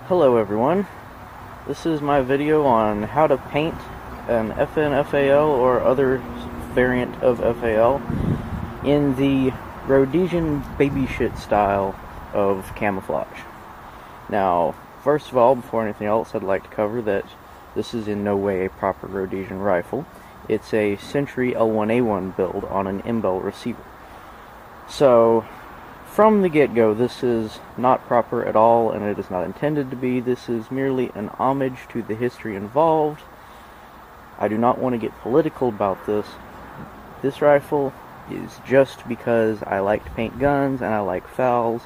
Hello everyone, this is my video on how to paint an FAL or other variant of FAL in the Rhodesian baby shit style of camouflage. Now, first of all, before anything else, I'd like to cover that this is in no way a proper Rhodesian rifle. It's a Century L1A1 build on an M-Bell receiver. So, from the get-go, this is not proper at all, and it is not intended to be. This is merely an homage to the history involved. I do not want to get political about this. This rifle is just because I like to paint guns, and I like FALs,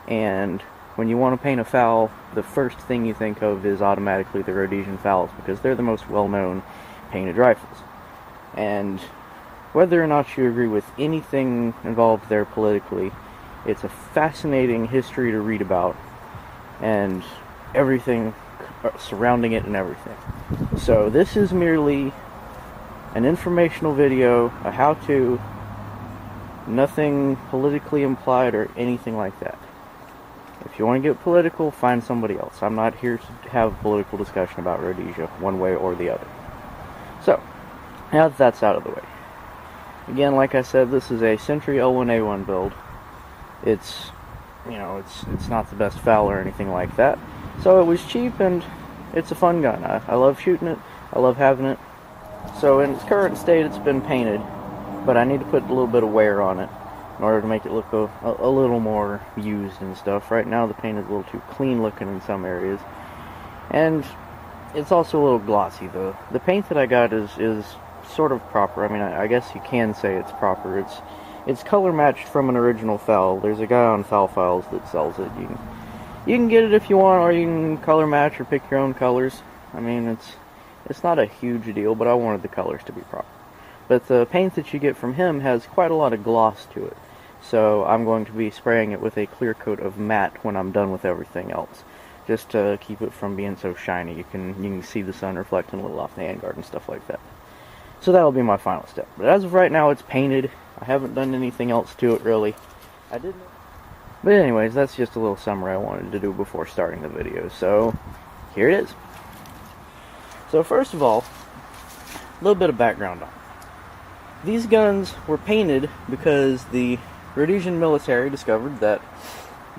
and when you want to paint a FAL, the first thing you think of is automatically the Rhodesian FALs, because they're the most well-known painted rifles. And whether or not you agree with anything involved there politically, it's a fascinating history to read about, and everything surrounding it and everything. So this is merely an informational video, a how-to, nothing politically implied or anything like that. If you want to get political, find somebody else. I'm not here to have a political discussion about Rhodesia, one way or the other. So, now that that's out of the way. Again, like I said, this is a Century L1A1 build. It's not the best FAL or anything like that. So it was cheap, and it's a fun gun. I love shooting it. I love having it. So in its current state, it's been painted, but I need to put a little bit of wear on it in order to make it look a little more used and stuff. Right now, the paint is a little too clean looking in some areas, and it's also a little glossy. The paint that I got is sort of proper. I mean, I guess you can say it's proper. It's color matched from an original FAL. There's a guy on FAL Files that sells it. You can get it if you want, or you can color match or pick your own colors. I mean, it's not a huge deal, but I wanted the colors to be proper. But the paint that you get from him has quite a lot of gloss to it. So I'm going to be spraying it with a clear coat of matte when I'm done with everything else, just to keep it from being so shiny. You can see the sun reflecting a little off the handguard and stuff like that. So that'll be my final step. But as of right now, it's painted. I haven't done anything else to it, really. I didn't. But anyways, that's just a little summary I wanted to do before starting the video. So, here it is. So first of all, a little bit of background on it. These guns were painted because the Rhodesian military discovered that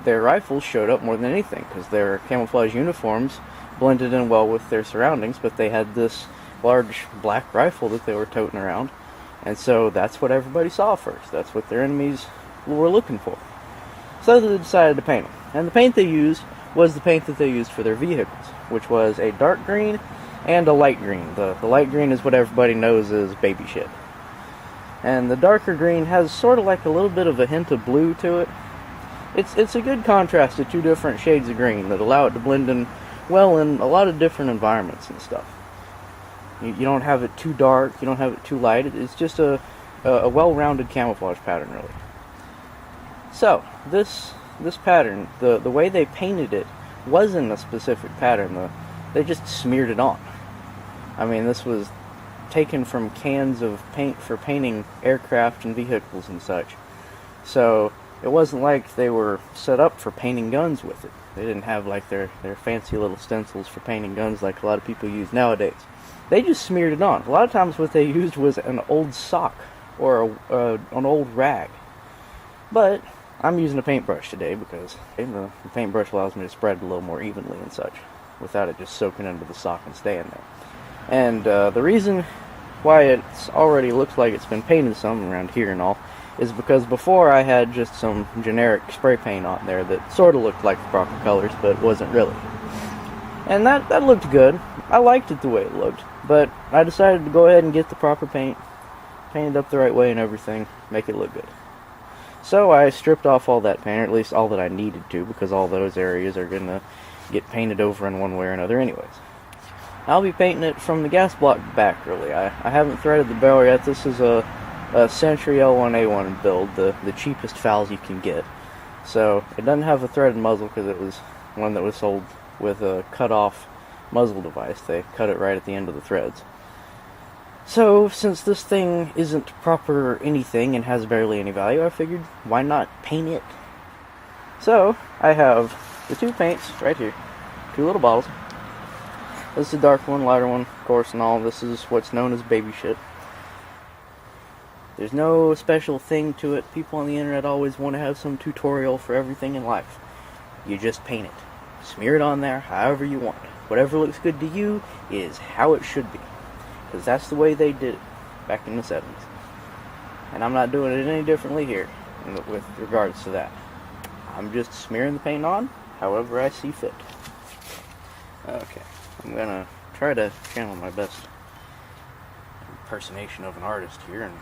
their rifles showed up more than anything, because their camouflage uniforms blended in well with their surroundings, but they had this large black rifle that they were toting around, and so that's what everybody saw first. That's what their enemies were looking for. So they decided to paint them, and the paint they used was the paint that they used for their vehicles, which was a dark green and a light green. The light green is what everybody knows as baby shit, and the darker green has sort of like a little bit of a hint of blue to it. It's a good contrast to two different shades of green that allow it to blend in well in a lot of different environments and stuff. You don't have it too dark, you don't have it too light. It's just a well-rounded camouflage pattern, really. So, this pattern, the way they painted it wasn't a specific pattern. They just smeared it on. I mean, this was taken from cans of paint for painting aircraft and vehicles and such. So, it wasn't like they were set up for painting guns with it. They didn't have like their fancy little stencils for painting guns like a lot of people use nowadays. They just smeared it on. A lot of times what they used was an old sock or an old rag. But I'm using a paintbrush today because the paintbrush allows me to spread it a little more evenly and such, without it just soaking into the sock and staying there. And the reason why it already looks like it's been painted some around here and all is because before I had just some generic spray paint on there that sort of looked like the proper colors, but wasn't really. And that looked good. I liked it the way it looked, but I decided to go ahead and get the proper paint, paint it up the right way and everything, make it look good. So I stripped off all that paint, or at least all that I needed to, because all those areas are going to get painted over in one way or another anyways. I'll be painting it from the gas block back, really. I haven't threaded the barrel yet. This is a Century L1A1 build, the cheapest FALs you can get. So it doesn't have a threaded muzzle because it was one that was sold with a cut-off muzzle device. They cut it right at the end of the threads. So, since this thing isn't proper anything and has barely any value, I figured, why not paint it? So, I have the two paints right here. 2 little bottles. This is a dark one, lighter one, of course, and all. This is what's known as baby shit. There's no special thing to it. People on the internet always want to have some tutorial for everything in life. You just paint it. Smear it on there however you want. Whatever looks good to you is how it should be. Because that's the way they did it back in the 70s. And I'm not doing it any differently here with regards to that. I'm just smearing the paint on however I see fit. Okay, I'm gonna try to channel my best impersonation of an artist here and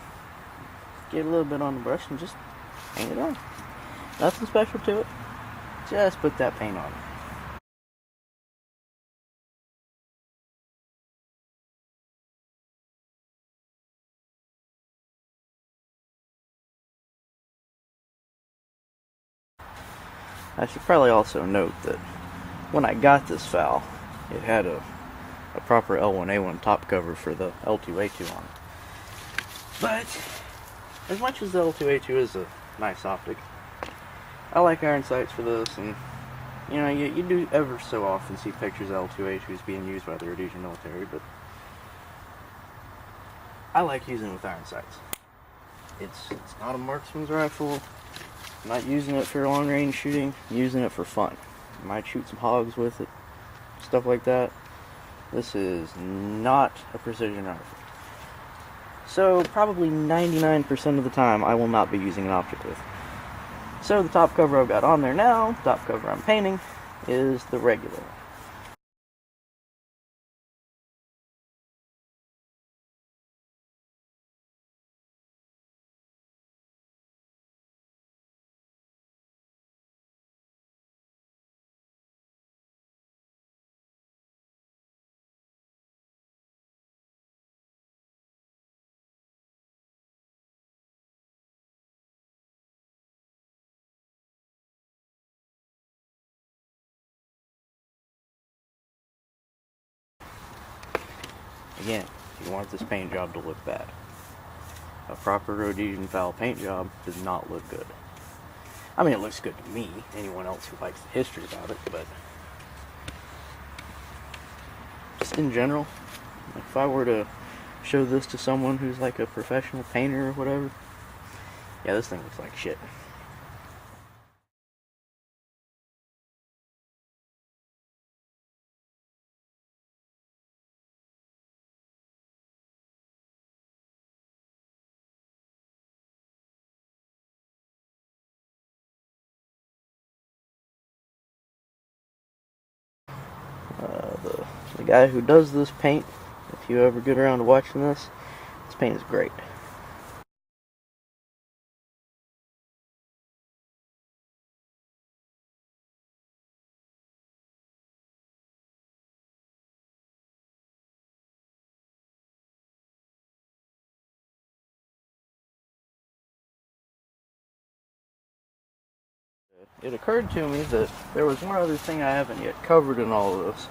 get a little bit on the brush and just paint it on. Nothing special to it. Just put that paint on. I should probably also note that when I got this FAL, it had a proper L1A1 top cover for the L2A2 on it. But as much as the L2A2 is a nice optic, I like iron sights for this, and you know, you do ever so often see pictures of L2A2s being used by the Rhodesian military, but I like using it with iron sights. It's not a marksman's rifle. I'm not using it for long range shooting. I'm using it for fun. I might shoot some hogs with it, stuff like that. This is not a precision rifle. So probably 99% of the time I will not be using an optic with. So the top cover I've got on there now, the top cover I'm painting, is the regular one. Again, if you want this paint job to look bad, a proper Rhodesian FAL paint job does not look good. I mean, it looks good to me, anyone else who likes the history about it, but just in general, like if I were to show this to someone who's like a professional painter or whatever, yeah, this thing looks like shit. The guy who does this paint, if you ever get around to watching this paint is great. It occurred to me that there was one other thing I haven't yet covered in all of this,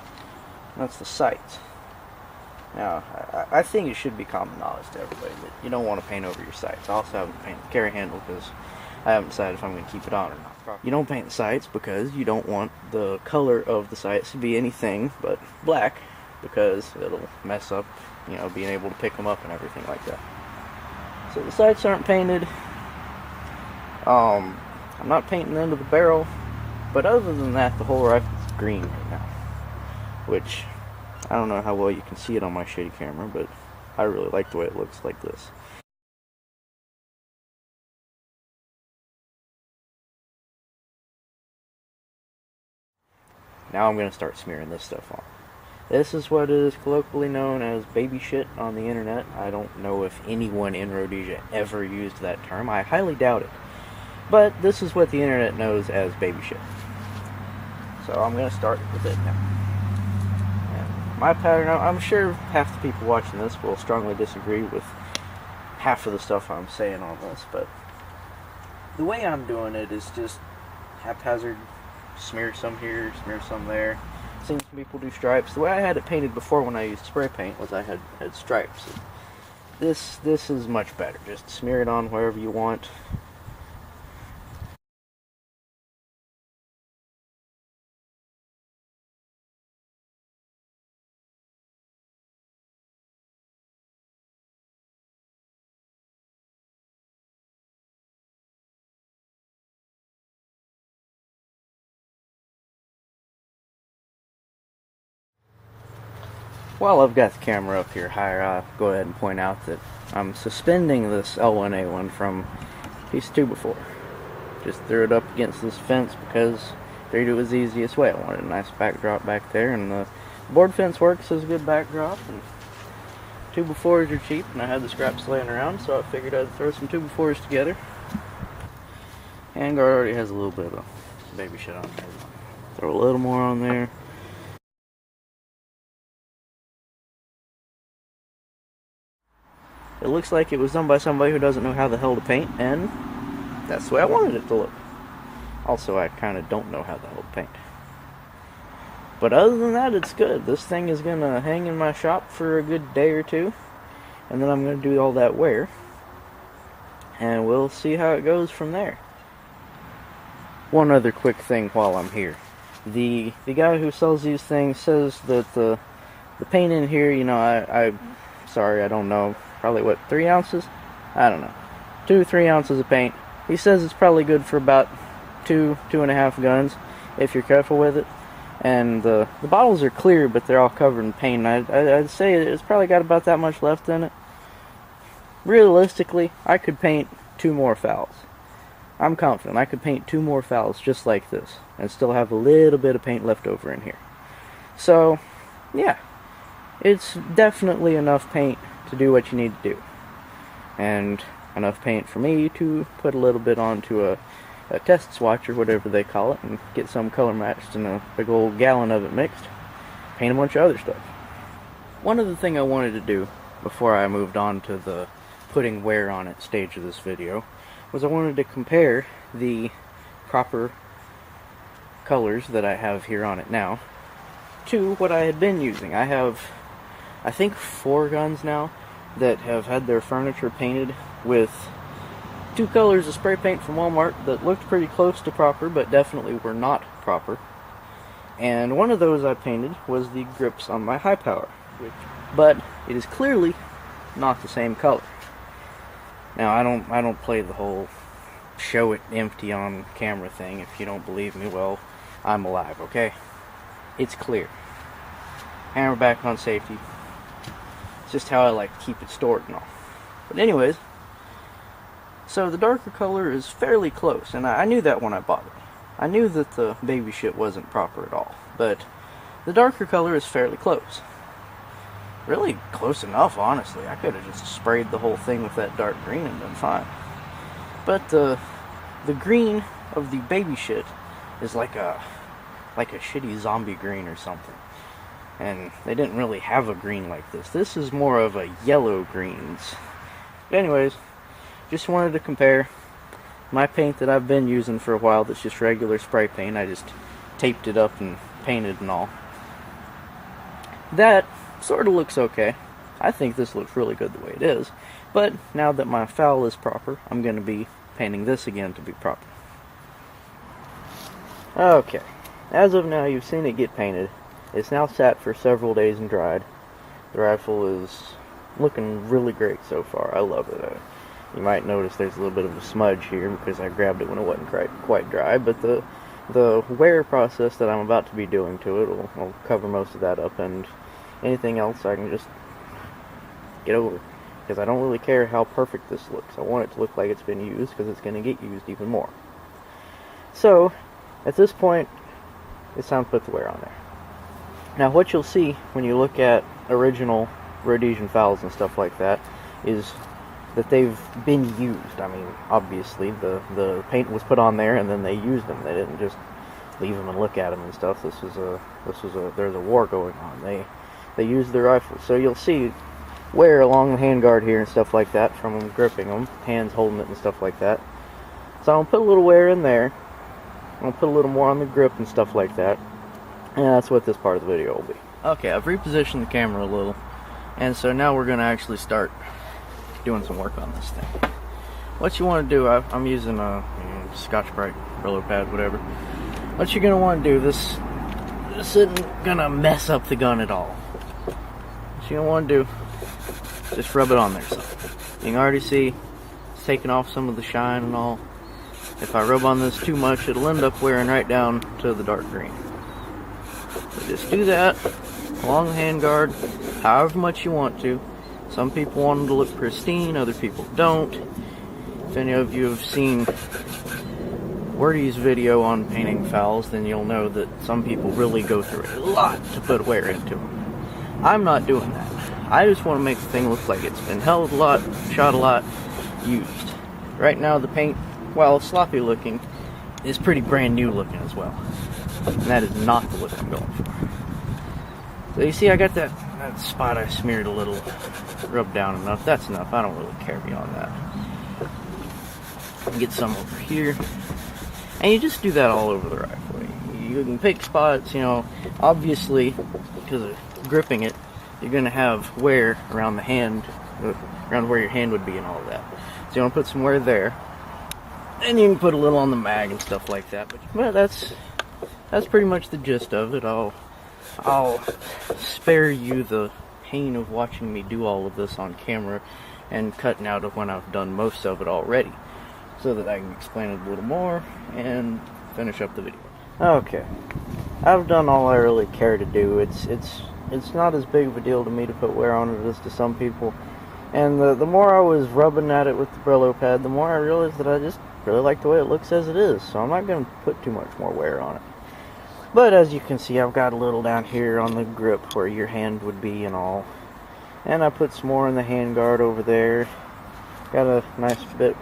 and that's the sights. Now, I think it should be common knowledge to everybody that you don't want to paint over your sights. I also haven't painted the carry handle because I haven't decided if I'm going to keep it on or not. You don't paint the sights because you don't want the color of the sights to be anything but black, because it'll mess up, you know, being able to pick them up and everything like that. So the sights aren't painted. I'm not painting the end of the barrel, but other than that, the whole rifle's green right now, which I don't know how well you can see it on my shitty camera, but I really like the way it looks like this. Now I'm going to start smearing this stuff on. This is what is colloquially known as baby shit on the internet. I don't know if anyone in Rhodesia ever used that term. I highly doubt it. But this is what the internet knows as baby shit. So I'm going to start with it now. And my pattern, I'm sure half the people watching this will strongly disagree with half of the stuff I'm saying on this, but the way I'm doing it is just haphazard. Smear some here, smear some there. Seen some people do stripes. The way I had it painted before when I used spray paint was I had stripes. This is much better. Just smear it on wherever you want. While I've got the camera up here higher, I'll go ahead and point out that I'm suspending this L1A1 from a piece of 2x4. Just threw it up against this fence because I figured it was the easiest way. I wanted a nice backdrop back there, and the board fence works as a good backdrop, and 2x4s are cheap, and I had the scraps laying around, so I figured I'd throw some 2x4s together. Handguard already has a little bit of baby shit on there. Throw a little more on there. It looks like it was done by somebody who doesn't know how the hell to paint, and that's the way I wanted it to look. Also, I kind of don't know how the hell to paint. But other than that, it's good. This thing is going to hang in my shop for a good day or two, and then I'm going to do all that wear, and we'll see how it goes from there. One other quick thing while I'm here. The guy who sells these things says that the paint in here, you know, sorry, I don't know, probably what, 3 ounces? I don't know. 2-3 ounces of paint. He says it's probably good for about 2.5 guns if you're careful with it. And the bottles are clear, but they're all covered in paint. I'd say it's probably got about that much left in it. Realistically, I could paint 2 more FALs. I'm confident I could paint 2 more FALs just like this and still have a little bit of paint left over in here. So, yeah, it's definitely enough paint to do what you need to do. And enough paint for me to put a little bit onto a test swatch or whatever they call it and get some color matched and a big old gallon of it mixed. Paint a bunch of other stuff. One other thing I wanted to do before I moved on to the putting wear on it stage of this video was I wanted to compare the proper colors that I have here on it now to what I had been using. I have, I think, 4 guns now that have had their furniture painted with 2 colors of spray paint from Walmart that looked pretty close to proper, but definitely were not proper. And one of those I painted was the grips on my high power, but it is clearly not the same color. Now, I don't play the whole show it empty on camera thing. If you don't believe me, well, I'm alive, okay? It's clear. Hammer back on safety. It's just how I like to keep it stored and all. But anyways, so the darker color is fairly close, and I knew that when I bought it. I knew that the baby shit wasn't proper at all, but the darker color is fairly close. Really close enough, honestly. I could have just sprayed the whole thing with that dark green and been fine. But the green of the baby shit is like a shitty zombie green or something. And they didn't really have a green like this. This is more of a yellow greens. But anyways, just wanted to compare my paint that I've been using for a while that's just regular spray paint. I just taped it up and painted and all. That sort of looks okay. I think this looks really good the way it is. But now that my FAL is proper, I'm going to be painting this again to be proper. Okay. As of now, you've seen it get painted. It's now sat for several days and dried. The rifle is looking really great so far. I love it. You might notice there's a little bit of a smudge here because I grabbed it when it wasn't quite dry, but the wear process that I'm about to be doing to it will cover most of that up, and anything else I can just get over, because I don't really care how perfect this looks. I want it to look like it's been used because it's going to get used even more. So, at this point, it's time to put the wear on there. Now, what you'll see when you look at original Rhodesian FALs and stuff like that is that they've been used. I mean, obviously, the paint was put on there and then they used them. They didn't just leave them and look at them and stuff. There's a war going on. They used their rifles. So you'll see wear along the handguard here and stuff like that from them gripping them, hands holding it and stuff like that. So I'm gonna put a little wear in there. I'm gonna put a little more on the grip and stuff like that. And that's what this part of the video will be. Okay, I've repositioned the camera a little, and so now we're gonna actually start doing some work on this thing. What you want to do, I'm using a Scotch-Brite Brillo pad, whatever. What you're gonna want to do, this isn't gonna mess up the gun at all. What you're gonna want to do, just rub it on there some. You can already see it's taking off some of the shine and all. If I rub on this too much, it'll end up wearing right down to the dark green. So just do that, along the handguard, however much you want to. Some people want them to look pristine, other people don't. If any of you have seen Wordy's video on painting FALs, then you'll know that some people really go through a lot to put wear into them. I'm not doing that. I just want to make the thing look like it's been held a lot, shot a lot, used. Right now the paint, while sloppy looking, is pretty brand new looking as well. And that is not the look I'm going for. So you see I got that spot I smeared a little, rubbed down enough. That's enough. I don't really care beyond that. Get some over here. And you just do that all over the rifle. You can pick spots, you know, obviously, because of gripping it, you're going to have wear around the hand, around where your hand would be and all of that. So you want to put some wear there. And you can put a little on the mag and stuff like that. But that's pretty much the gist of it. I'll spare you the pain of watching me do all of this on camera and cutting out of when I've done most of it already, so that I can explain it a little more and finish up the video. Okay, I've done all I really care to do. It's not as big of a deal to me to put wear on it as to some people. And the more I was rubbing at it with the Brillo pad, the more I realized that I just really like the way it looks as it is. So I'm not going to put too much more wear on it. But as you can see, I've got a little down here on the grip where your hand would be and all. And I put some more in the handguard over there. Got a nice bit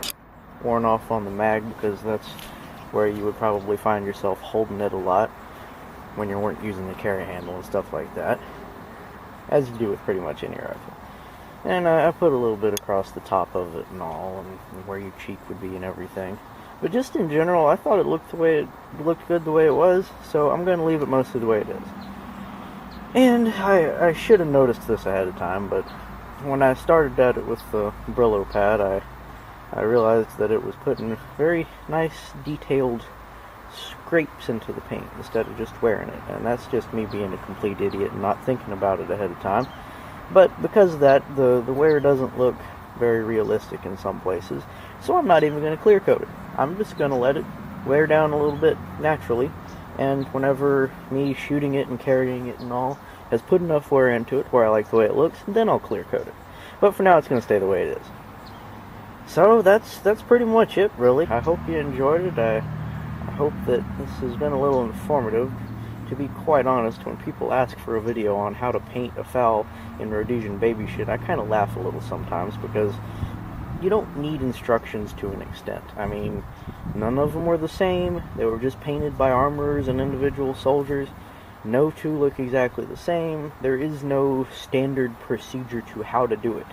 worn off on the mag because that's where you would probably find yourself holding it a lot when you weren't using the carry handle and stuff like that. As you do with pretty much any rifle. And I put a little bit across the top of it and all, and where your cheek would be and everything. But just in general, I thought it looked good the way it was, so I'm going to leave it mostly the way it is. And I should have noticed this ahead of time, but when I started at it with the Brillo pad, I realized that it was putting very nice, detailed scrapes into the paint instead of just wearing it. And that's just me being a complete idiot and not thinking about it ahead of time. But because of that, the wear doesn't look very realistic in some places, so I'm not even going to clear coat it. I'm just going to let it wear down a little bit naturally, and whenever me shooting it and carrying it and all has put enough wear into it where I like the way it looks, then I'll clear coat it. But for now, it's going to stay the way it is. So that's pretty much it, really. I hope you enjoyed it. I hope that this has been a little informative. To be quite honest, when people ask for a video on how to paint a FAL in Rhodesian baby shit, I kind of laugh a little sometimes, because you don't need instructions to an extent. I mean, none of them were the same. They were just painted by armorers and individual soldiers. No two look exactly the same. There is no standard procedure to how to do it.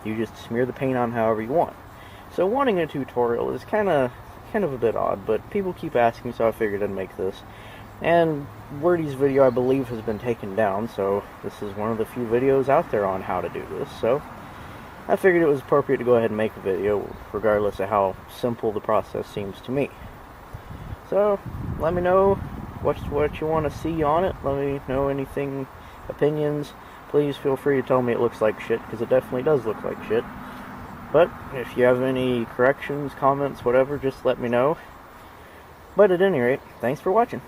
You just smear the paint on however you want. So wanting a tutorial is kind of a bit odd, but people keep asking, so I figured I'd make this. And Wordy's video, I believe, has been taken down, so this is one of the few videos out there on how to do this, so I figured it was appropriate to go ahead and make a video, regardless of how simple the process seems to me. So, let me know what you want to see on it. Let me know anything, opinions. Please feel free to tell me it looks like shit, because it definitely does look like shit. But, if you have any corrections, comments, whatever, just let me know. But at any rate, thanks for watching.